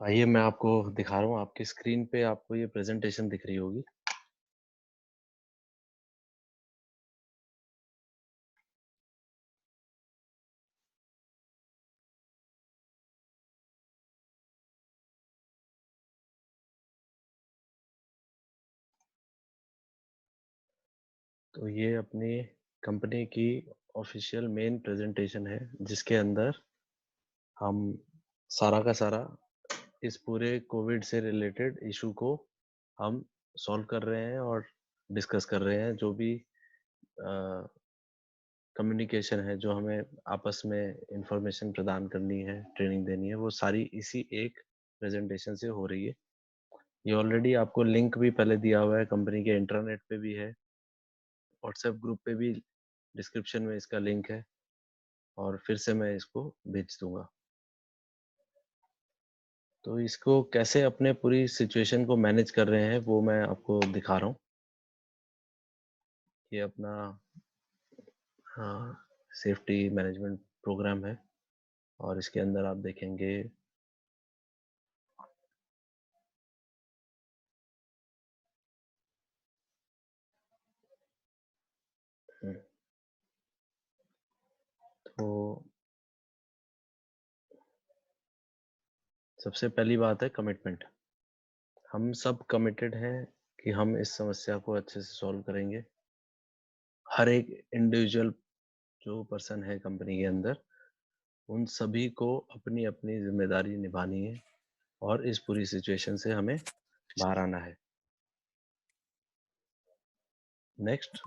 आइए मैं आपको दिखा रहा हूँ, आपकी स्क्रीन पे आपको ये प्रेज़ेंटेशन दिख रही होगी। तो ये अपनी कंपनी की ऑफ़िशियल मेन प्रेज़ेंटेशन है, जिसके अंदर हम सारा का सारा इस पूरे कोविड से रिलेटेड इश्यू को हम सॉल्व कर रहे हैं और डिस्कस कर रहे हैं। जो भी कम्युनिकेशन है, जो हमें आपस में इन्फॉर्मेशन प्रदान करनी है, ट्रेनिंग देनी है, वो सारी इसी एक प्रेज़ेंटेशन से हो रही है। ये ऑलरेडी आपको लिंक भी पहले दिया हुआ है, कंपनी के इंट्रानेट पे भी है, व्हाट्सएप ग्रुप पे भी डिस्क्रिप्शन में इसका लिंक है और फिर से मैं इसको भेज दूँगा। तो इसको कैसे अपने पूरी सिचुएशन को मैनेज कर रहे हैं, वो मैं आपको दिखा रहा हूँ। ये अपना सेफ्टी मैनेजमेंट प्रोग्राम है और इसके अंदर आप देखेंगे हुँ, तो सबसे पहली बात है कमिटमेंट। हम सब कमिटेड हैं कि हम इस समस्या को अच्छे से सॉल्व करेंगे। हर एक इंडिविजुअल जो पर्सन है कंपनी के अंदर, उन सभी को अपनी-अपनी ज़िम्मेदारी निभानी है और इस पूरी सिचुएशन से हमें बाहर आना है। नेक्स्ट,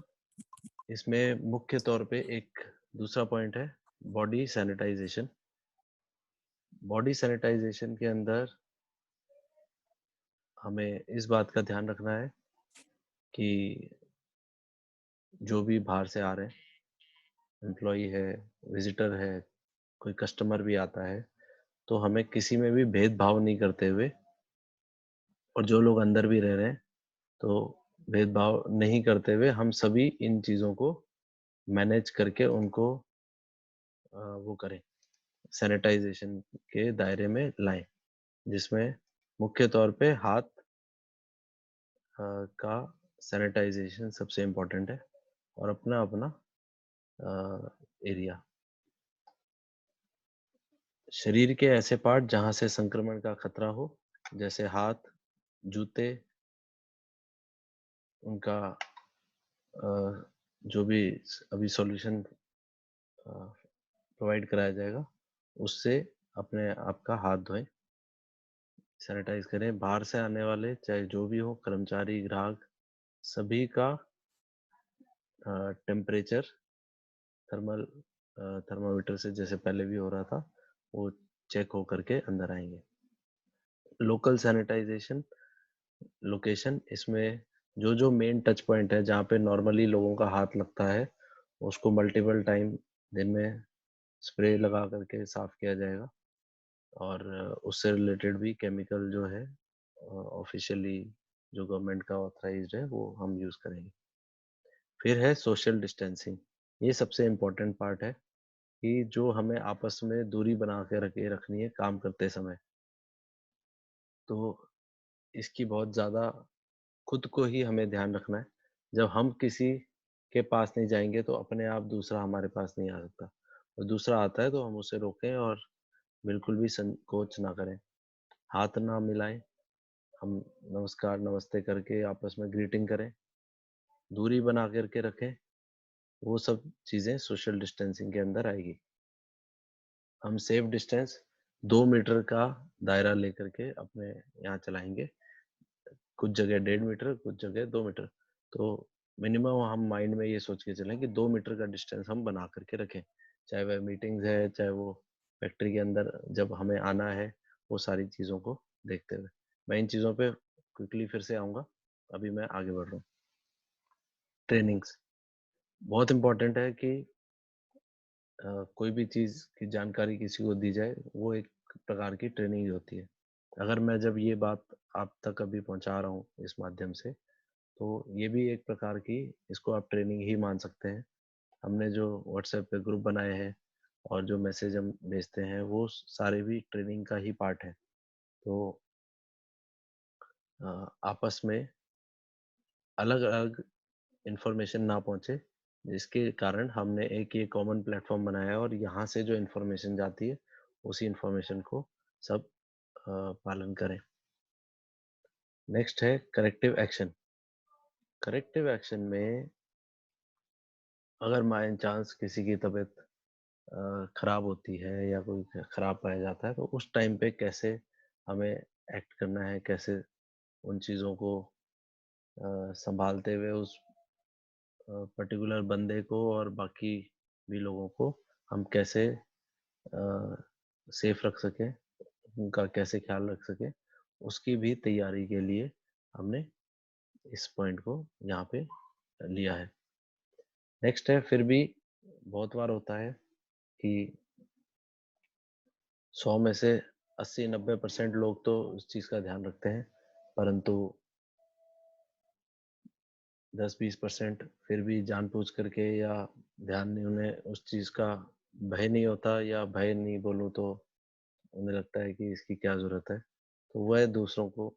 इसमें मुख्य तौर पे एक दूसरा पॉइंट है बॉडी सैनिटाइज़ेशन। बॉडी सैनिटाइज़ेशन के अंदर हमें इस बात का ध्यान रखना है कि जो भी बाहर से आ रहे हैं, एम्प्लॉयी है, विज़िटर है, कोई कस्टमर भी आता है, तो हमें किसी में भी भेदभाव नहीं करते हुए और जो लोग अंदर भी रह रहे हैं, तो भेदभाव नहीं करते हुए हम सभी इन चीज़ों को मैनेज करके उनको वो करें, सैनिटाइज़ेशन के दायरे में लाएँ, जिसमें मुख्य तौर पे हाथ का सैनिटाइज़ेशन सबसे इम्पोर्टेंट है और अपना-अपना एरिया। शरीर के ऐसे पार्ट जहाँ से संक्रमण का खतरा हो, जैसे हाथ, जूते, उनका अ, जो भी अभी सॉल्यूशन प्रोवाइड कराया जाएगा, उससे अपने आप का हाथ धोएँ, सैनिटाइज़ करें। बाहर से आने वाले चाहे जो भी हो कर्मचारी, ग्राहक सभी का टेम्परेचर थर्मल थर्मामीटर से जैसे पहले भी हो रहा था, वो चेक हो करके अंदर आएँगे। लोकल सैनिटाइज़ेशन लोकेशन इसमें जो-जो मेन टच पॉइंट है, जहाँ पे नॉर्मली लोगों का हाथ लगता है, उसको मल्टीपल टाइम दिन में स्प्रे लगा करके साफ़ किया जाएगा और उससे रिलेटेड भी केमिकल जो है ऑफ़िशियली जो गवर्नमेंट का ऑथराइज़्ड है, वो हम यूज़ करेंगे। फिर है सोशल डिस्टेंसिंग। ये सबसे इम्पोर्टेंट पार्ट है कि जो हमें आपस में दूरी बना के रखनी है काम करते समय। तो इसकी बहुत ज़्यादा खुद को ही हमें ध्यान रखना है। जब हम किसी के पास नहीं जाएँगे तो अपने आप दूसरा हमारे पास नहीं आ सकता और दूसरा आता है तो हम उसे रोकें और बिल्कुल भी संकोच ना करें। हाथ ना मिलाएँ, हम नमस्कार, नमस्ते करके आपस में ग्रीटिंग करें, दूरी बना कर के रखें, वो सब चीज़ें सोशल डिस्टेंसिंग के अंदर आएगी। हम सेफ डिस्टेंस 2 मीटर का दायरा लेकर के अपने यहाँ चलाएँगे। कुछ जगह 1.5 मीटर, कुछ जगह 2 मीटर। तो मिनिमम हम माइंड में ये सोच के चलें कि 2 मीटर का डिस्टेंस हम बना कर के रखें। चाहे वह मीटिंग्स है, चाहे वो फैक्ट्री के अंदर जब हमें आना है, वो सारी चीज़ों को देखते हुए। मैं इन चीज़ों पे क्विकली फिर से आऊँगा। अभी मैं आगे बढ़ रहा हूँ। ट्रेनिंग्स बहुत इम्पोर्टेंट है कि कोई भी चीज़ की जानकारी किसी को दी जाए, वो एक प्रकार की ट्रेनिंग ही होती है। अगर मैं जब ये बात आप तक अभी पहुँचा रहा हूँ इस माध्यम से, तो ये भी एक प्रकार की इसको आप ट्रेनिंग ही मान सकते हैं। हमने जो व्हाट्सएप पे ग्रुप बनाए हैं और जो मैसेज हम भेजते हैं, वो सारे भी ट्रेनिंग का ही पार्ट है। तो आपस में अलग-अलग इन्फॉर्मेशन ना पहुँचे, जिसके कारण हमने एक ये कॉमन प्लेटफ़ॉर्म बनाया है और यहाँ से जो इन्फॉर्मेशन जाती है, उसी इन्फॉर्मेशन को सब पालन करें। नेक्स्ट है करेक्टिव एक्शन। करेक्टिव एक्शन में अगर बाय चांस किसी की तबीयत खराब होती है या कोई खराब पाया जाता है, तो उस टाइम पे कैसे हमें एक्ट करना है, कैसे उन चीज़ों को सँभालते हुए उस पर्टिकुलर बंदे को और बाकी भी लोगों को हम कैसे सेफ रख सकें, उनका कैसे ख्याल रख सकें, उसकी भी तैयारी के लिए हमने इस पॉइंट को यहाँ पे लिया है। नेक्स्ट है फिर भी बहुत बार होता है कि 100 में से 80-90% लोग तो उस चीज़ का ध्यान रखते हैं, परंतु 10-20% फिर भी जानबूझ करके या ध्यान नहीं उन्हें उस चीज़ का भय नहीं होता या भय नहीं बोलूँ तो उन्हें लगता है कि इसकी क्या ज़रूरत है। तो वह दूसरों को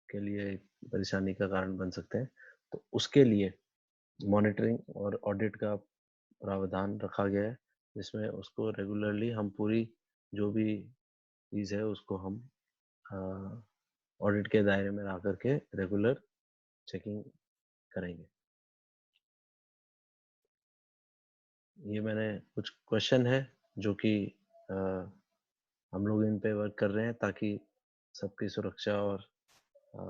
के लिए एक परेशानी का कारण बन सकते हैं। तो उसके लिए मॉनिटरिंग और ऑडिट का प्रावधान रखा गया है, जिसमें उसको रेगुलरली हम पूरी जो भी चीज़ है उसको हम अ, ऑडिट के दायरे में ला करके रेगुलर चेकिंग करेंगे। ये मैंने कुछ क्वेश्चन है जो कि अ, हम लोग इन पे वर्क कर रहे हैं ताकि सबकी सुरक्षा और अ,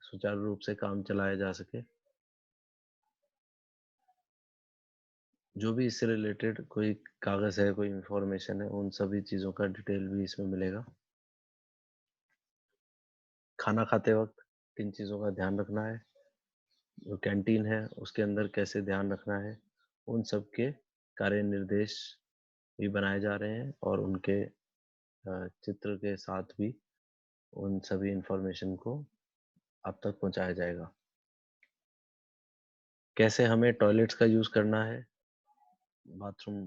सुचारू रूप से काम चलाया जा सके। जो भी इससे रिलेटेड कोई कागज़ है, कोई इन्फॉर्मेशन है, उन सभी चीज़ों का डिटेल भी इसमें मिलेगा। खाना खाते वक़्त किन चीज़ों का ध्यान रखना है, जो कैंटीन है उसके अंदर कैसे ध्यान रखना है, उन सब के कार्य निर्देश भी बनाए जा रहे हैं और उनके चित्र के साथ भी उन सभी इन्फॉर्मेशन को आप तक पहुँचाया जाएगा। कैसे हमें टॉयलेट्स का यूज़ करना है, बाथरूम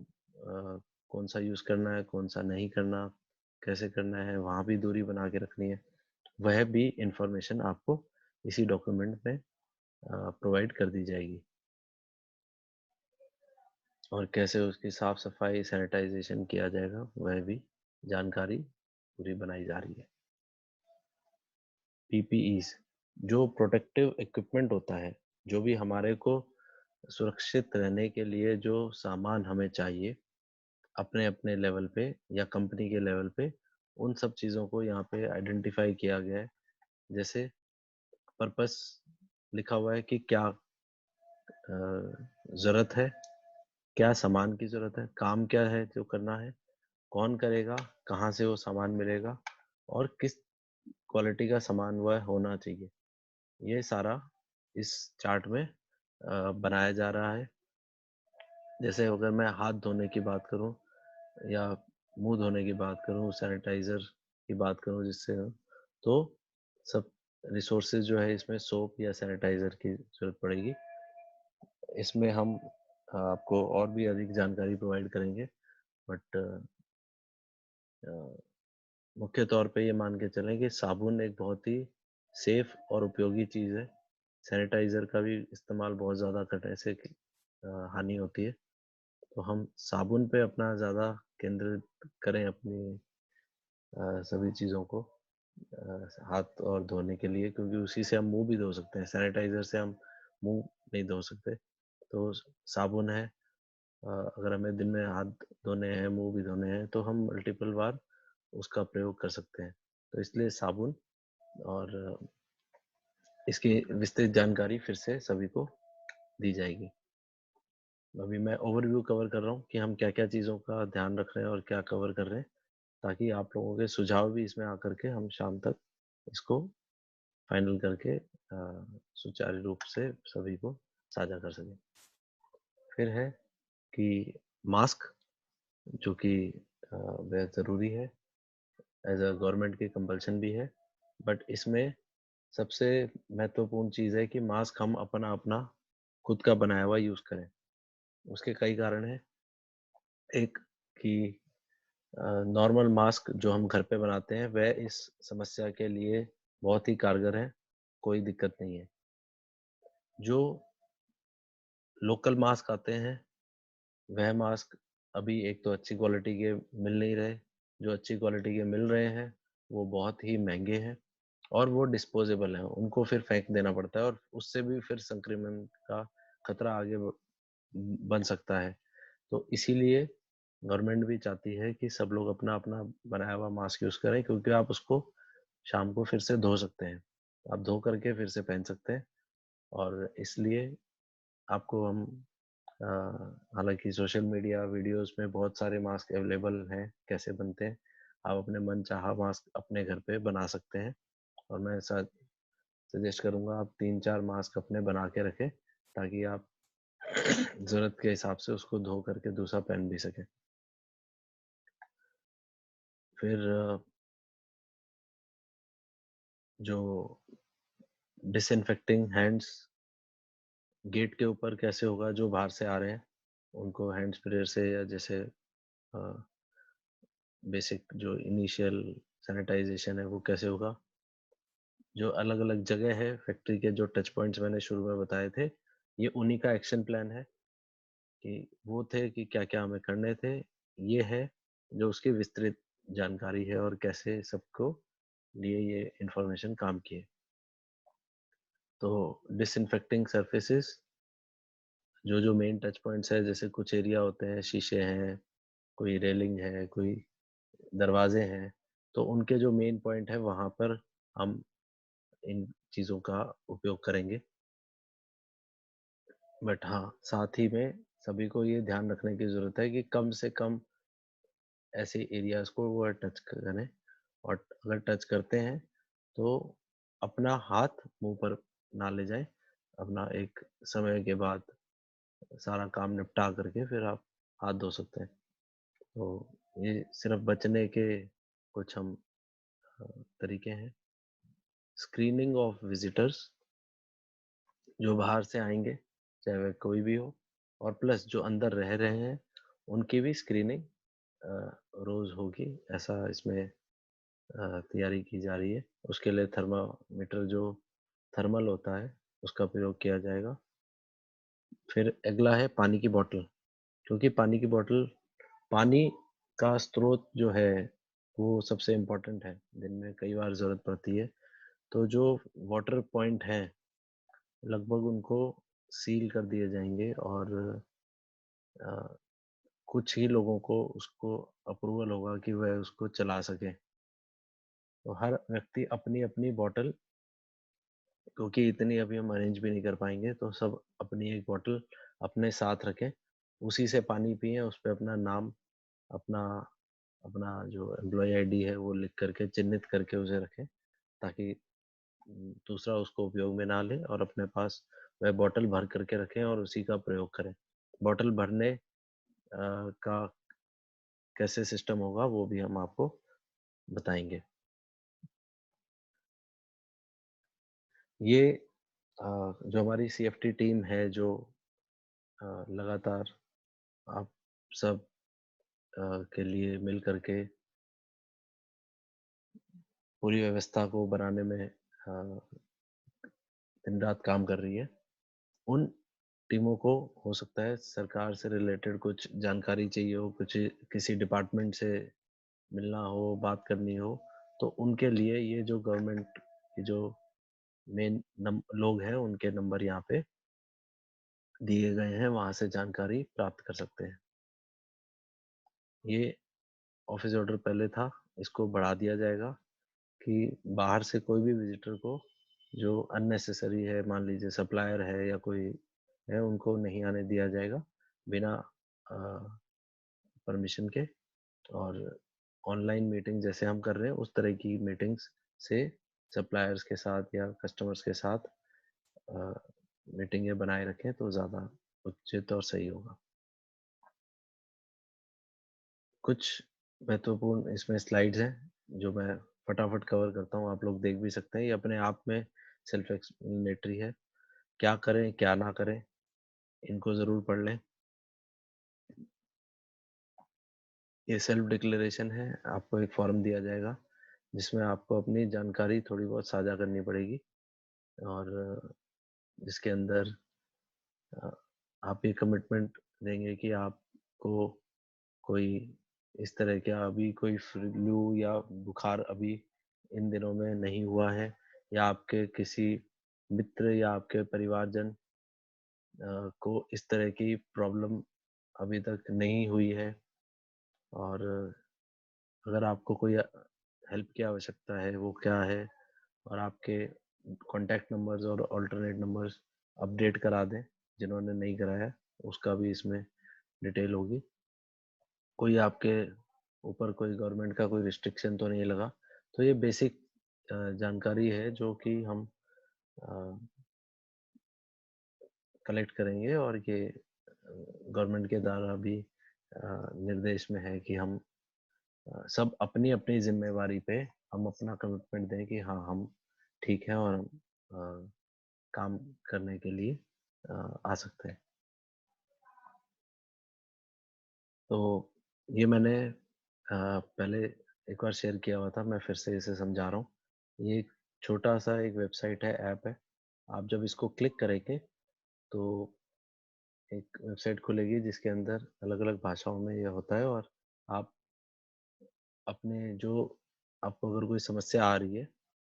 कौन-सा यूज़ करना है, कौन-सा नहीं करना, कैसे करना है, वहाँ भी दूरी बना के रखनी है। वह भी इन्फॉर्मेशन आपको इसी डॉक्यूमेंट में प्रोवाइड कर दी जाएगी और कैसे उसकी साफ-सफाई, सैनिटाइज़ेशन किया जाएगा, वह भी जानकारी पूरी बनाई जा रही है। पीपीईज़ जो प्रोटेक्टिव इक्विपमेंट होता है, जो भी हमारे को सुरक्षित रहने के लिए जो सामान हमें चाहिए, अपने-अपने लेवल पे या कंपनी के लेवल पे, उन सब चीज़ों को यहाँ पे आइडेंटिफ़ाई किया गया है। जैसे पर्पस लिखा हुआ है कि क्या ज़रूरत है, क्या सामान की ज़रूरत है, काम क्या है जो करना है, कौन करेगा, कहाँ से वो सामान मिलेगा और किस क्वालिटी का सामान वह होना चाहिए। ये सारा इस चार्ट में बनाया जा रहा है। जैसे अगर मैं हाथ धोने की बात करूँ या मुँह धोने की बात करूँ, सैनिटाइज़र की बात करूँ जिससे तो सब रिसोर्सेज़ जो है इसमें सोप या सैनिटाइज़र की ज़रूरत पड़ेगी। इसमें हम आपको और भी अधिक जानकारी प्रोवाइड करेंगे बट मुख्य तौर पे ये मान के चलें कि साबुन एक बहुत ही सेफ और उपयोगी चीज़ है। सैनिटाइज़र का भी इस्तेमाल बहुत ज़्यादा करने से हानि होती है। तो हम साबुन पे अपना ज़्यादा केंद्रित करें अपनी सभी चीज़ों को हाथ और धोने के लिए क्योंकि उसी से हम मुँह भी धो सकते हैं। सैनिटाइज़र से हम मुँह नहीं धो सकते। तो साबुन है अगर हमें दिन में हाथ धोने हैं, मुँह भी धोने हैं तो हम मल्टीपल बार उसका प्रयोग कर सकते हैं। तो इसलिए साबुन और इसकी विस्तृत जानकारी फिर से सभी को दी जाएगी। अभी मैं ओवरव्यू कवर कर रहा हूँ कि हम क्या-क्या चीज़ों का ध्यान रख रहे हैं और क्या कवर कर रहे हैं, ताकि आप लोगों के सुझाव भी इसमें आकर के हम शाम तक इसको फाइनल करके सुचारू रूप से सभी को साझा कर सकें। फिर है कि मास्क जो कि बेहद ज़रूरी है, एज़ अ गवर्नमेंट की कंपल्शन भी है, बट इसमें सबसे महत्वपूर्ण चीज़ है कि मास्क हम अपना-अपना खुद का बनाया हुआ यूज़ करें। उसके कई कारण हैं। एक कि नॉर्मल मास्क जो हम घर पे बनाते हैं वह इस समस्या के लिए बहुत ही कारगर है, कोई दिक्कत नहीं है। जो लोकल मास्क आते हैं, वह मास्क अभी एक तो अच्छी क्वालिटी के मिल नहीं रहे, जो अच्छी क्वालिटी के मिल रहे हैं, वो बहुत ही महँगे हैं और वो डिस्पोज़ेबल हैं, उनको फिर फेंक देना पड़ता है और उससे भी फिर संक्रमण का खतरा आगे बन सकता है। तो इसीलिए गवर्नमेंट भी चाहती है कि सब लोग अपना-अपना बनाया हुआ मास्क यूज़ करें क्योंकि आप उसको शाम को फिर से धो सकते हैं। आप धो करके फिर से पहन सकते हैं और इसलिए आपको हम अ, हालाँकि सोशल मीडिया वीडियोज़ में बहुत सारे मास्क अवेलेबल हैं, कैसे बनते हैं। आप अपने मनचाहा मास्क अपने घर पे बना सकते हैं और मैं सजेस्ट करूँगा आप 3-4 मास्क अपने बना के रखें ताकि आप ज़रूरत के हिसाब से उसको धो करके दूसरा पहन भी सकें। फिर जो डिसइन्फेक्टिंग हैंड्स गेट के ऊपर कैसे होगा जो बाहर से आ रहे हैं, उनको हैंड स्प्रेयर से या जैसे अ, बेसिक जो इनिशियल सैनिटाइज़ेशन है वो कैसे होगा? जो अलग-अलग जगह है फैक्ट्री के जो टच पॉइंट्स मैंने शुरू में बताए थे, ये उन्हीं का एक्शन प्लान है कि वो थे कि क्या-क्या हमें करने थे। ये है जो उसकी विस्तृत जानकारी है और कैसे सबको लिए ये इन्फॉर्मेशन काम की है। तो डिसइन्फेक्टिंग सर्फेसेज़ जो-जो मेन टच पॉइंट्स है जैसे कुछ एरिया होते हैं, शीशे हैं, कोई रेलिंग है, कोई दरवाजे हैं, तो उनके जो मेन पॉइंट है वहाँ पर हम इन चीज़ों का उपयोग करेंगे। बट हाँ, साथ ही में सभी को ये ध्यान रखने की ज़रूरत है कि कम से कम ऐसे एरियाज़ को वो टच करें और अगर टच करते हैं, तो अपना हाथ मुँह पर ना ले जाएँ। अपना एक समय के बाद सारा काम निपटा करके फिर आप हाथ धो सकते हैं। तो ये सिर्फ़ बचने के कुछ हम अ, तरीके हैं। स्क्रीनिंग ऑफ विज़िटर्स जो बाहर से आएँगे, चाहे वह कोई भी हो और प्लस जो अंदर रह रहे हैं, उनकी भी स्क्रीनिंग रोज़ होगी, ऐसा इसमें तैयारी की जा रही है। उसके लिए थर्मामीटर जो थर्मल होता है, उसका प्रयोग किया जाएगा। फिर अगला है पानी की बॉटल, क्योंकि पानी का स्रोत जो है, वो सबसे इम्पोर्टेंट है। दिन में कई बार ज़रूरत पड़ती है, तो जो वाटर पॉइंट हैं, लगभग उनको सील कर दिए जाएँगे और अ, कुछ ही लोगों को उसको अप्रूवल होगा कि वह उसको चला सकें। तो हर व्यक्ति अपनी-अपनी बॉटल क्योंकि इतनी अभी हम अरेंज भी नहीं कर पाएँगे, तो सब अपनी एक बॉटल अपने साथ रखें। उसी से पानी पिएँ, उसपे अपना नाम, अपना अपना जो एम्प्लॉयी आईडी है, वो लिख करके चिह्नित करके उसे रखें, ताकि दूसरा उसको उपयोग में ना ले और अपने पास वह बॉटल भर करके रखें और उसी का प्रयोग करें। बॉटल भरने का कैसे सिस्टम होगा, वो भी हम आपको बताएँगे। ये जो हमारी सीएफटी टीम है जो लगातार आप सब के लिए मिल कर के पूरी व्यवस्था को बनाने में दिन-रात काम कर रही है। उन टीमों को हो सकता है सरकार से रिलेटेड कुछ जानकारी चाहिए हो, कुछ किसी डिपार्टमेंट से मिलना हो, बात करनी हो, तो उनके लिए ये जो गवर्नमेंट की जो मेन लोग हैं, उनके नंबर यहाँ पे दिए गए हैं, वहाँ से जानकारी प्राप्त कर सकते हैं। ये ऑफिस ऑर्डर पहले था, इसको बढ़ा दिया जाएगा कि बाहर से कोई भी विज़िटर को जो अननेसेसरी है, मान लीजिए सप्लायर है या कोई है, उनको नहीं आने दिया जाएगा बिना अ, परमिशन के और ऑनलाइन मीटिंग जैसे हम कर रहे हैं, उस तरह की मीटिंग्स से सप्लायर्स के साथ या कस्टमर्स के साथ अ, मीटिंगें बनाए रखें तो ज़्यादा उचित और सही होगा। कुछ महत्वपूर्ण इसमें स्लाइड्स हैं, जो मैं फटाफट कवर करता हूँ, आप लोग देख भी सकते हैं। ये अपने आप में सेल्फ एक्सप्लेनेटरी है। क्या करें, क्या ना करें, इनको ज़रूर पढ़ लें। ये सेल्फ डिक्लेरेशन है, आपको एक फॉर्म दिया जाएगा, जिसमें आपको अपनी जानकारी थोड़ी बहुत साझा करनी पड़ेगी और जिसके अंदर अ, आप ये कमिटमेंट देंगे कि आपको कोई इस तरह का अभी कोई फ्लू या बुखार अभी इन दिनों में नहीं हुआ है या आपके किसी मित्र या आपके परिवारजन को इस तरह की प्रॉब्लम अभी तक नहीं हुई है और अगर आपको कोई हेल्प की आवश्यकता है वो क्या है और आपके कॉन्टैक्ट नंबर्स और अल्टरनेट नंबर्स अपडेट करा दें जिन्होंने नहीं कराया, उसका भी इसमें डिटेल होगी। कोई आपके ऊपर कोई गवर्नमेंट का कोई रिस्ट्रिक्शन तो नहीं लगा। तो ये बेसिक जानकारी है जो कि हम कलेक्ट करेंगे और ये गवर्नमेंट के द्वारा भी निर्देश में है कि हम सब अपनी-अपनी ज़िम्मेवारी पे हम अपना कमिटमेंट दें कि हाँ, हम ठीक हैं और हम काम करने के लिए आ सकते हैं। तो ये मैंने पहले एक बार शेयर किया हुआ था, मैं फिर से इसे समझा रहा हूँ। ये एक छोटा-सा एक वेबसाइट है, ऐप है। आप जब इसको क्लिक करेंगे तो एक वेबसाइट खुलेगी जिसके अंदर अलग-अलग भाषाओं में ये होता है और आप अपने जो आपको अगर कोई समस्या आ रही है,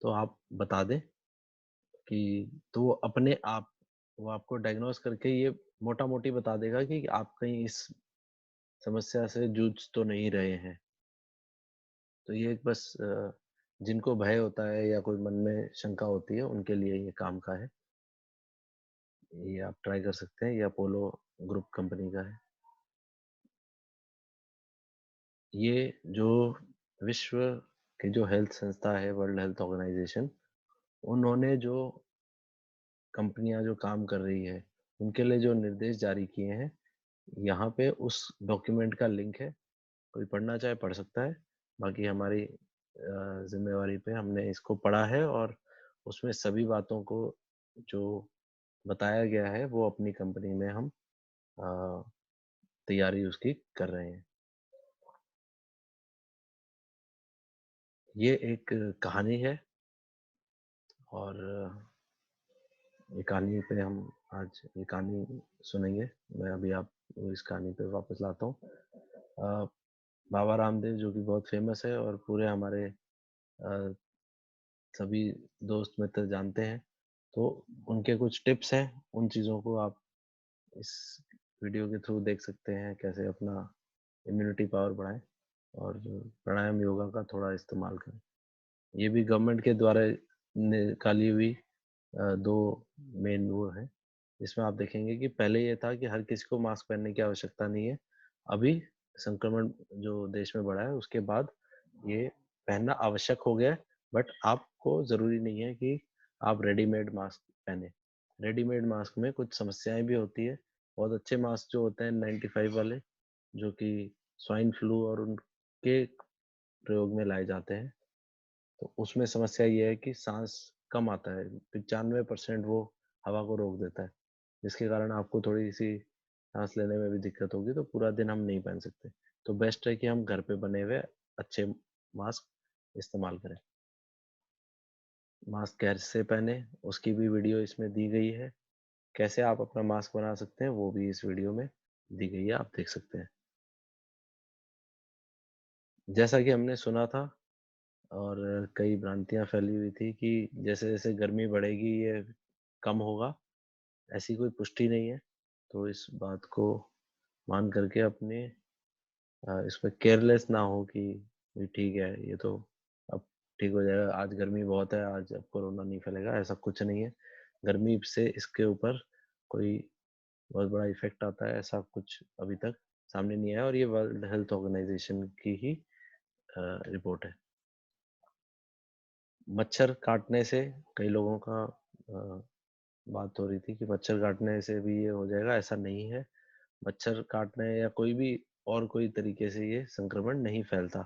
तो आप बता दें कि तो वो अपने आप वो आपको डायग्नोस करके ये मोटा-मोटी बता देगा कि आप कहीं इस समस्या से जूझ तो नहीं रहे हैं। तो ये एक बस जिनको भय होता है या कोई मन में शंका होती है, उनके लिए ये काम का है। ये आप ट्राई कर सकते हैं, ये अपोलो ग्रुप कंपनी का है। ये जो विश्व की जो हेल्थ संस्था है, वर्ल्ड हेल्थ ऑर्गेनाइजेशन, उन्होंने जो कंपनियाँ जो काम कर रही है, उनके लिए जो निर्देश जारी किए हैं, यहाँ पे उस डॉक्यूमेंट का लिंक है। कोई पढ़ना चाहे पढ़ सकता है। बाकी हमारी ज़िम्मेवारी पे हमने इसको पढ़ा है और उसमें सभी बातों को जो बताया गया है, वो अपनी कंपनी में हम अ, तैयारी उसकी कर रहे हैं। ये एक कहानी है और ये कहानी पे हम आज ये कहानी सुनेंगे। मैं अभी आपको इस कहानी पे वापस लाता हूँ। अ, बाबा रामदेव जो कि बहुत फ़ेमस है और पूरे हमारे सभी दोस्त मित्र जानते हैं। तो उनके कुछ टिप्स हैं, उन चीज़ों को आप इस वीडियो के थ्रू देख सकते हैं, कैसे अपना इम्यूनिटी पावर बढ़ाएँ और प्राणायाम योगा का थोड़ा इस्तेमाल करें। ये भी गवर्नमेंट के द्वारा निकाली हुई 2 मेन वो हैं, जिसमें आप देखेंगे कि पहले ये था कि हर किसी को मास्क पहनने की आवश्यकता नहीं है। अभी संक्रमण जो देश में बढ़ा है, उसके बाद ये पहनना आवश्यक हो गया है, बट आपको ज़रूरी नहीं है कि आप रेडीमेड मास्क पहनें। रेडीमेड मास्क में कुछ समस्याएँ भी होती हैं। बहुत अच्छे मास्क जो होते हैं 95 वाले, जो कि स्वाइन फ्लू और उनके प्रयोग में लाए जाते हैं। तो उसमें समस्या ये है कि साँस कम आता है, 95% वो हवा को रोक देता है, जिसके कारण आपको थोड़ी-सी साँस लेने में भी दिक्कत होगी, तो पूरा दिन हम नहीं पहन सकते। तो बेस्ट है कि हम घर पे बने हुए अच्छे मास्क इस्तेमाल करें। मास्क कैसे पहनें, उसकी भी वीडियो इसमें दी गई है। कैसे आप अपना मास्क बना सकते हैं, वो भी इस वीडियो में दी गई है, आप देख सकते हैं। जैसा कि हमने सुना था और कई भ्रांतियाँ फैली हुई थी कि जैसे-जैसे गर्मी बढ़ेगी ये कम होगा, ऐसी कोई पुष्टि नहीं है। तो इस बात को मान करके अपने इसमें केयरलेस ना हो कि ये ठीक है, ये तो अब ठीक हो जाएगा, आज गर्मी बहुत है, आज अब कोरोना नहीं फैलेगा, ऐसा कुछ नहीं है। गर्मी से इसके ऊपर कोई बहुत बड़ा इफ़ेक्ट आता है, ऐसा कुछ अभी तक सामने नहीं आया और ये वर्ल्ड हेल्थ ऑर्गेनाइज़ेशन की ही रिपोर्ट है। मच्छर काटने से कई लोगों का बात हो रही थी कि मच्छर काटने से भी ये हो जाएगा, ऐसा नहीं है। मच्छर काटने या कोई भी और कोई तरीके से ये संक्रमण नहीं फैलता,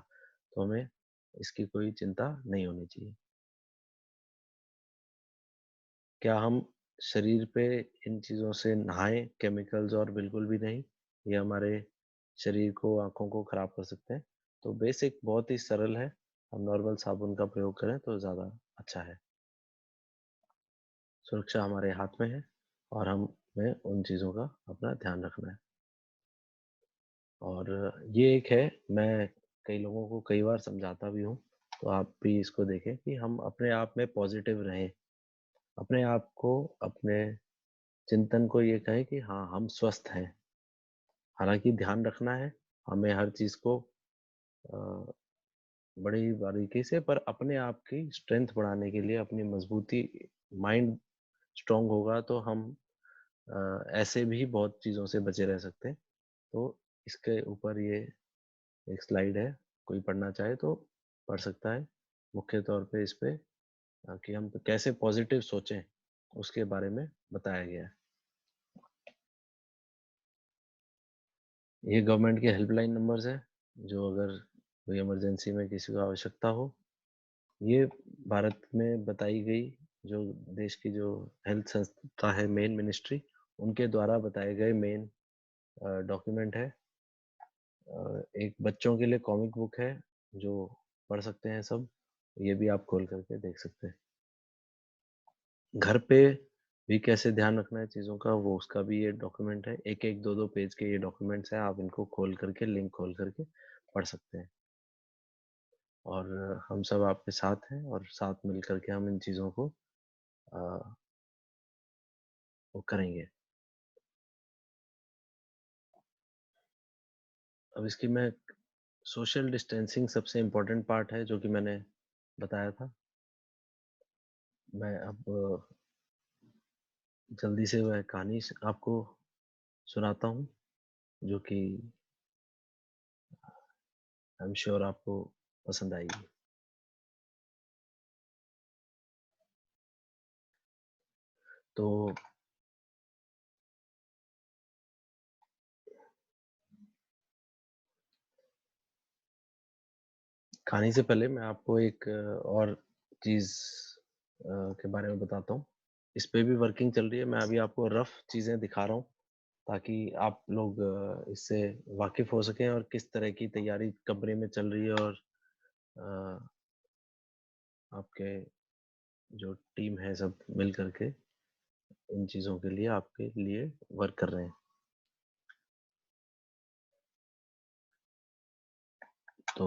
तो हमें इसकी कोई चिंता नहीं होनी चाहिए। क्या हम शरीर पे इन चीज़ों से नहाएँ? केमिकल्स और बिल्कुल भी नहीं। ये हमारे शरीर को, आँखों को खराब कर सकते हैं। तो बेसिक बहुत ही सरल है, हम नॉर्मल साबुन का प्रयोग करें तो ज़्यादा अच्छा है। सुरक्षा हमारे हाथ में है और हमें उन चीज़ों का अपना ध्यान रखना है। और ये एक है, मैं कई लोगों को कई बार समझाता भी हूँ, तो आप भी इसको देखें कि हम अपने आप में पॉज़िटिव रहें। अपने आप को, अपने चिंतन को ये कहें कि हाँ, हम स्वस्थ हैं। हालाँकि ध्यान रखना है, हमें हर चीज़ को अ, बड़ी बारीकी से, पर अपने आप की स्ट्रेंथ बढ़ाने के लिए, अपनी मज़बूती, माइंड स्ट्रॉन्ग होगा तो हम ऐसे भी बहुत चीज़ों से बचे रह सकते हैं। तो इसके ऊपर ये एक स्लाइड है, कोई पढ़ना चाहे तो पढ़ सकता है। मुख्य तौर पे इस पे कि हम कैसे पॉज़िटिव सोचें, उसके बारे में बताया गया है। ये गवर्नमेंट के हेल्पलाइन नंबर्स हैं, जो अगर कोई इमरजेंसी में किसी को आवश्यकता हो, ये भारत में बताई गई, जो देश की जो हेल्थ संस्था है, मेन मिनिस्ट्री, उनके द्वारा बताए गए मेन डॉक्यूमेंट है। एक बच्चों के लिए कॉमिक बुक है, जो पढ़ सकते हैं सब। ये भी आप खोल करके देख सकते हैं। घर पे भी कैसे ध्यान रखना है चीज़ों का, वो उसका भी ये डॉक्यूमेंट है। एक-एक, 2-2 पेज के ये डॉक्यूमेंट्स हैं, आप इनको खोल करके, लिंक खोल करके पढ़ सकते हैं। और हम सब आपके साथ हैं और साथ मिल कर के हम इन चीज़ों को अ, वो करेंगे। अब इसकी मैं सोशल डिस्टेंसिंग सबसे इम्पोर्टेंट पार्ट है, जो कि मैंने बताया था। मैं अब जल्दी से वह कहानी आपको सुनाता हूँ, जो कि आई एम श्योर आपको पसंद आएगी। तो कहानी से पहले मैं आपको एक और चीज़ के बारे में बताता हूँ। इस पे भी वर्किंग चल रही है। मैं अभी आपको रफ़ चीज़ें दिखा रहा हूँ, ताकि आप लोग इससे वाकिफ़ हो सकें और किस तरह की तैयारी कंपनी में चल रही है, और अ, आपके जो टीम है सब मिल कर के इन चीज़ों के लिए आपके लिए वर्क कर रहे हैं। तो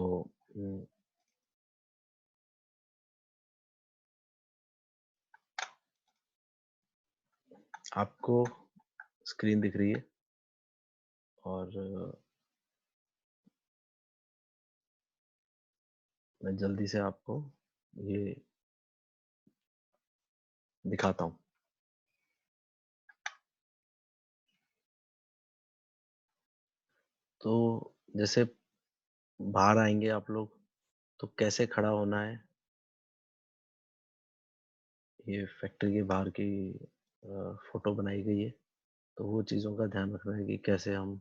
आपको स्क्रीन दिख रही है, और मैं जल्दी से आपको ये दिखाता हूँ। तो जैसे बाहर आएँगे आप लोग, तो कैसे खड़ा होना है, ये फैक्ट्री के बाहर की फ़ोटो बनाई गई है। तो वो चीज़ों का ध्यान रखना है कि कैसे हम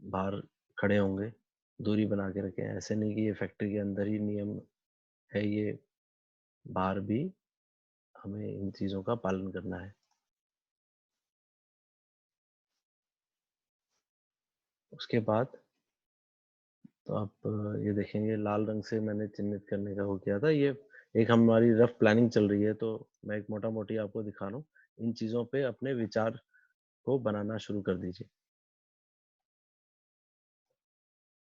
बाहर खड़े होंगे, दूरी बना के रखें। ऐसे नहीं कि ये फैक्ट्री के अंदर ही नियम है, ये बाहर भी हमें इन चीज़ों का पालन करना है। उसके बाद तो आप ये देखेंगे लाल रंग से मैंने चिह्नित करने का वो किया था। ये एक हमारी रफ़ प्लानिंग चल रही है, तो मैं एक मोटा-मोटी आपको दिखा रहा हूँ। इन चीज़ों पे अपने विचार को बनाना शुरू कर दीजिए।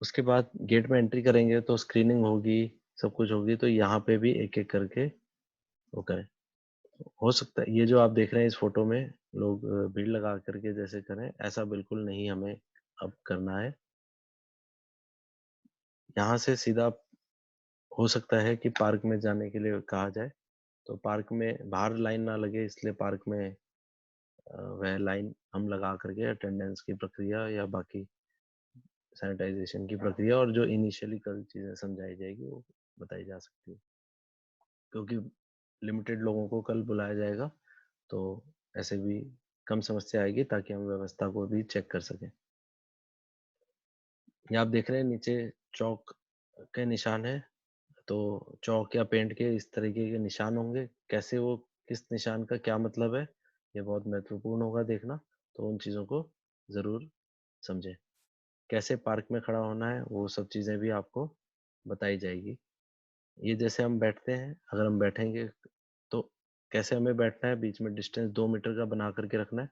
उसके बाद गेट में एंट्री करेंगे तो स्क्रीनिंग होगी, सब कुछ होगी, तो यहाँ पे भी एक-एक करके वो करें। हो सकता है ये जो आप देख रहे हैं इस फ़ोटो में लोग भीड़ लगा कर के जैसे करें, ऐसा बिल्कुल नहीं हमें अब करना है। यहाँ से सीधा हो सकता है कि पार्क में जाने के लिए कहा जाए, तो पार्क में बाहर लाइन ना लगे, इसलिए पार्क में वह लाइन हम लगा कर के अटेंडेंस की प्रक्रिया या बाकी सैनिटाइज़ेशन की प्रक्रिया, और जो इनिशियली कल चीज़ें समझाई जाएगी वो बताई जा सकती है। क्योंकि लिमिटेड लोगों को कल बुलाया जाएगा, तो ऐसे भी कम समस्या आएगी, ताकि हम व्यवस्था को भी चेक कर सकें। ये आप देख रहे हैं नीचे चॉक के निशान हैं, तो चॉक या पेंट के इस तरीके के निशान होंगे। कैसे वो, किस निशान का क्या मतलब है, ये बहुत महत्वपूर्ण होगा देखना, तो उन चीज़ों को ज़रूर समझें। कैसे पार्क में खड़ा होना है, वो सब चीज़ें भी आपको बताई जाएगी। ये जैसे हम बैठते हैं, अगर हम बैठेंगे तो कैसे हमें बैठना है, बीच में डिस्टेंस 2 मीटर का बना कर के रखना है।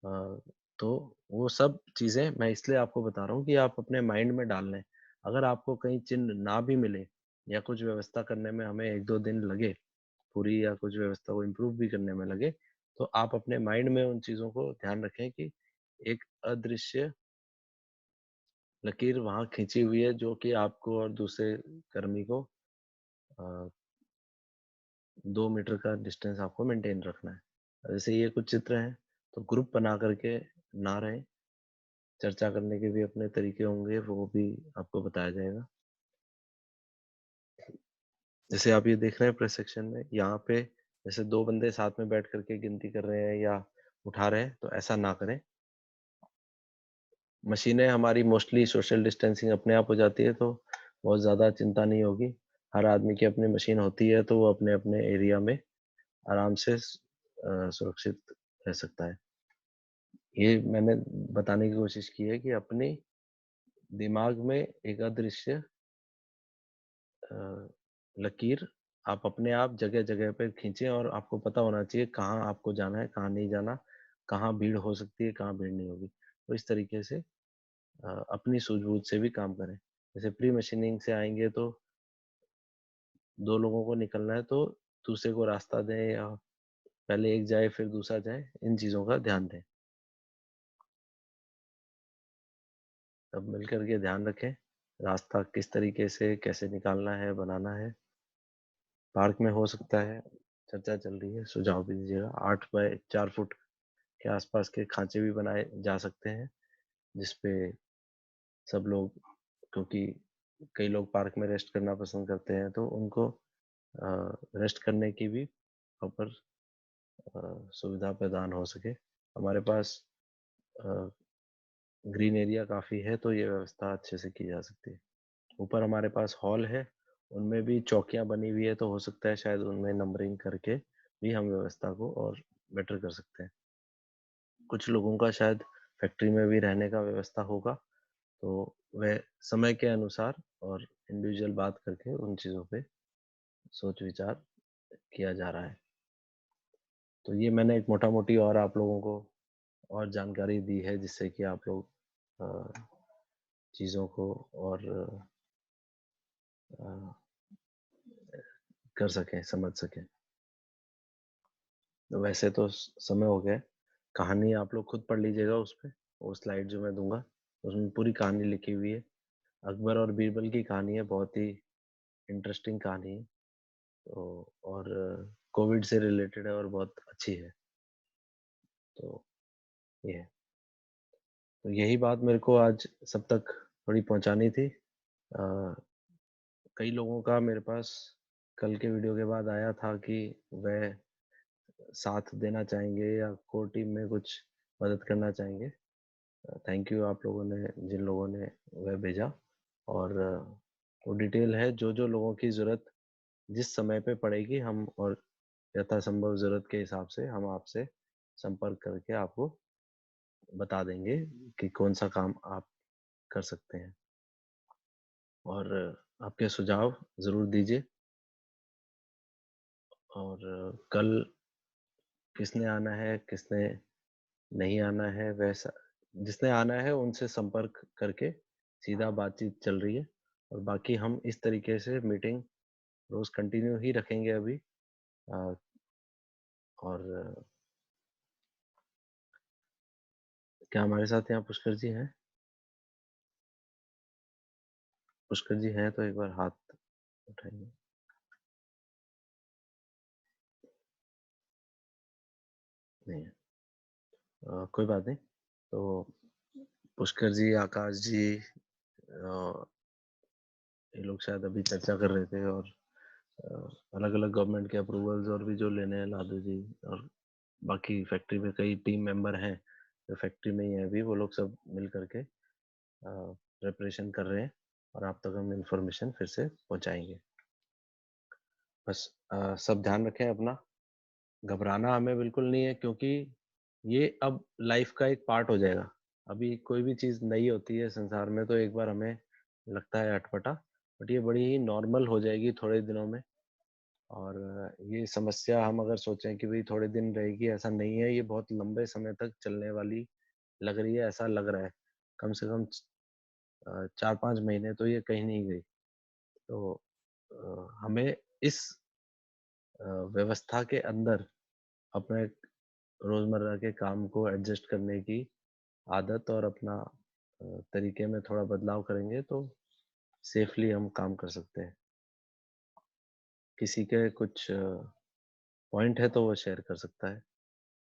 अ, तो वो सब चीज़ें मैं इसलिए आपको बता रहा हूँ कि आप अपने माइंड में डाल लें। अगर आपको कहीं चिन्ह ना भी मिले या कुछ व्यवस्था करने में हमें 1-2 दिन लगे, पूरी या कुछ व्यवस्था को इम्प्रूव भी करने में लगे, तो आप अपने माइंड में उन चीज़ों को ध्यान रखें कि एक अदृश्य लकीर वहाँ खींची हुई है जो कि आपको और दूसरे कर्मी को 2 मीटर का डिस्टेंस आपको मेंटेन रखना है। जैसे ये कुछ चित्र हैं, तो ग्रुप बना करके ना रहें, चर्चा करने के भी अपने तरीके होंगे, वो भी आपको बताया जाएगा। जैसे आप ये देख रहे हैं प्रेस सेक्शन में, यहाँ पे जैसे 2 बंदे साथ में बैठ कर के गिनती कर रहे हैं या उठा रहे हैं, तो ऐसा ना करें। मशीनें हमारी मोस्टली सोशल डिस्टेंसिंग अपने आप हो जाती है, तो बहुत ज़्यादा चिंता नहीं होगी। हर आदमी की अपनी मशीन होती है, तो वो अपने-अपने एरिया में आराम से सुरक्षित रह सकता है। ये मैंने बताने की कोशिश की है कि अपने दिमाग में एक अदृश्य अ, लकीर आप अपने आप जगह-जगह पे खींचे और आपको पता होना चाहिए कहाँ आपको जाना है, कहाँ नहीं जाना, कहाँ भीड़ हो सकती है, कहाँ भीड़ नहीं होगी। तो इस तरीके से अपनी सूझबूझ से भी काम करें। जैसे प्री मशीनिंग से आएँगे तो 2 लोगों को निकलना है तो दूसरे को रास्ता दें या पहले एक जाए फिर दूसरा जाए, इन चीज़ों का ध्यान दें। सब मिलकर के ध्यान रखें, रास्ता किस तरीके से कैसे निकालना है, बनाना है। पार्क में हो सकता है, चर्चा चल रही है, सुझाव भी दीजिएगा। 8 बाय 4 फुट के आसपास के खाँचे भी बनाए जा सकते हैं, जिसपे सब लोग क्योंकि कई लोग पार्क में रेस्ट करना पसंद करते हैं, तो उनको रेस्ट करने की भी प्रॉपर सुविधा प्रदान हो सके। हमारे पास अ, ग्रीन एरिया काफ़ी है, तो ये व्यवस्था अच्छे से की जा सकती है। ऊपर हमारे पास हॉल है, उनमें भी चौकियाँ बनी हुई है, तो हो सकता है शायद उनमें नंबरिंग करके भी हम व्यवस्था को और बेटर कर सकते हैं। कुछ लोगों का शायद फैक्ट्री में भी रहने का व्यवस्था होगा, तो वह समय के अनुसार और इंडिविजुअल बात करके उन चीज़ों पे सोच-विचार किया जा रहा है। तो ये मैंने एक मोटा-मोटी और आप लोगों को और जानकारी दी है जिससे कि आप लोग अ, चीज़ों को और अ, कर सकें, समझ सकें। तो वैसे तो समय हो गया है, कहानी आप लोग खुद पढ़ लीजिएगा उस पे, वो स्लाइड जो मैं दूँगा, उसमें पूरी कहानी लिखी हुई है। अकबर और बीरबल की कहानी है, बहुत ही इंटरेस्टिंग कहानी है। तो और कोविड से रिलेटेड है और बहुत अच्छी है। तो ये है। तो यही बात मेरे को आज सब तक थोड़ी पहुँचानी थी। कई लोगों का मेरे पास कल के वीडियो के बाद आया था कि वह साथ देना चाहेंगे या कोर टीम में कुछ मदद करना चाहेंगे। थैंक यू आप लोगों ने जिन लोगों ने वह भेजा और वो डिटेल है जो लोगों की ज़रूरत जिस समय पे पड़ेगी हम और यथासंभव ज़रूरत के हिसाब से हम आपसे संपर्क करके आपको बता देंगे कि कौन-सा काम आप कर सकते हैं और आपके सुझाव ज़रूर दीजिए और कल किसने आना है, किसने नहीं आना है, वैसा जिसने आना है उनसे संपर्क करके सीधा बातचीत चल रही है और बाकी हम इस तरीके से मीटिंग रोज़ कंटिन्यू ही रखेंगे अभी अ, और क्या हमारे साथ यहाँ पुष्कर जी हैं? पुष्कर जी हैं तो एक बार हाथ उठाइए। नहीं है। कोई बात नहीं। तो पुष्कर जी, आकाश जी ये लोग शायद अभी चर्चा कर रहे थे और अलग-अलग गवर्नमेंट के अप्रूवल्स और भी जो लेने हैं लालू जी और बाकी फैक्ट्री में कई टीम मेंबर हैं, जो फैक्ट्री में ही हैं अभी, वो लोग सब मिल कर के प्रिपरेशन कर रहे हैं और आप तक हम इन्फॉर्मेशन फिर से पहुँचाएँगे। बस सब ध्यान रखें अपना, घबराना हमें बिल्कुल नहीं है क्योंकि ये अब लाइफ़ का एक पार्ट हो जाएगा। अभी कोई भी चीज़ नई होती है संसार में तो एक बार हमें लगता है अटपटा, बट ये बड़ी ही नॉर्मल हो जाएगी थोड़े दिनों में। और ये समस्या हम अगर सोचें कि भई थोड़े दिन रहेगी, ऐसा नहीं है, ये बहुत लंबे समय तक चलने वाली लग रही है, ऐसा लग रहा है। कम से कम 4-5 महीने तो ये कहीं नहीं गई। तो हमें इस व्यवस्था के अंदर अपने रोज़मर्रा के काम को एडजस्ट करने की आदत और अपना तरीके में थोड़ा बदलाव करेंगे तो सेफ़ली हम काम कर सकते हैं। किसी के कुछ पॉइंट है तो वो शेयर कर सकता है।